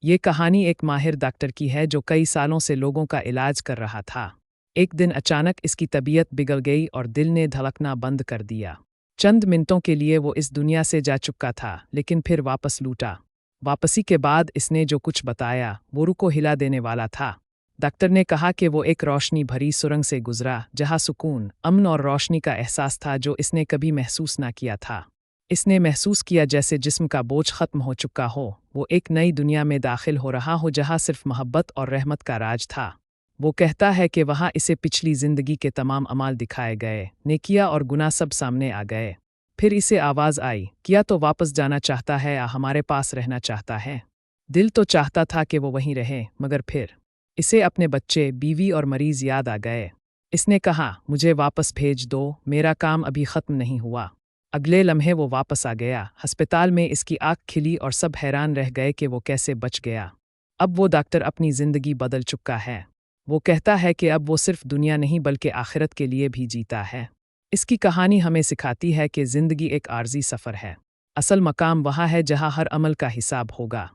یہ کہانی ایک ماہر ڈاکٹر کی ہے جو کئی سالوں سے لوگوں کا علاج کر رہا تھا۔ ایک دن اچانک اس کی طبیعت بگڑ گئی اور دل نے دھڑکنا بند کر دیا۔ چند منٹوں کے لیے وہ اس دنیا سے جا چکا تھا، لیکن پھر واپس لوٹا۔ واپسی کے بعد اس نے جو کچھ بتایا وہ روح کو ہلا دینے والا تھا۔ ڈاکٹر نے کہا کہ وہ ایک روشنی بھری سرنگ سے گزرا جہاں سکون، امن اور روشنی کا احساس تھا جو اس نے کبھی محسوس نہ کیا تھا۔ اس نے محسوس کیا جیسے جسم کا بوجھ ختم ہو چکا ہو، وہ ایک نئی دنیا میں داخل ہو رہا ہو جہاں صرف محبت اور رحمت کا راج تھا۔ وہ کہتا ہے کہ وہاں اسے پچھلی زندگی کے تمام اعمال دکھائے گئے، نیکیاں اور گناہ سب سامنے آ گئے۔ پھر اسے آواز آئی، کیا تو واپس جانا چاہتا ہے یا ہمارے پاس رہنا چاہتا ہے؟ دل تو چاہتا تھا کہ وہ وہیں رہے، مگر پھر اسے اپنے بچے، بیوی اور مریض یاد آ گئے۔ اس نے کہا، مجھے واپس بھیج دو، میرا کام ابھی ختم نہیں ہوا۔ اگلے لمحے وہ واپس آ گیا۔ ہسپتال میں اس کی آنکھ کھلی اور سب حیران رہ گئے کہ وہ کیسے بچ گیا۔ اب وہ ڈاکٹر اپنی زندگی بدل چکا ہے۔ وہ کہتا ہے کہ اب وہ صرف دنیا نہیں بلکہ آخرت کے لیے بھی جیتا ہے۔ اس کی کہانی ہمیں سکھاتی ہے کہ زندگی ایک عارضی سفر ہے۔ اصل مقام وہاں ہے جہاں ہر عمل کا حساب ہوگا۔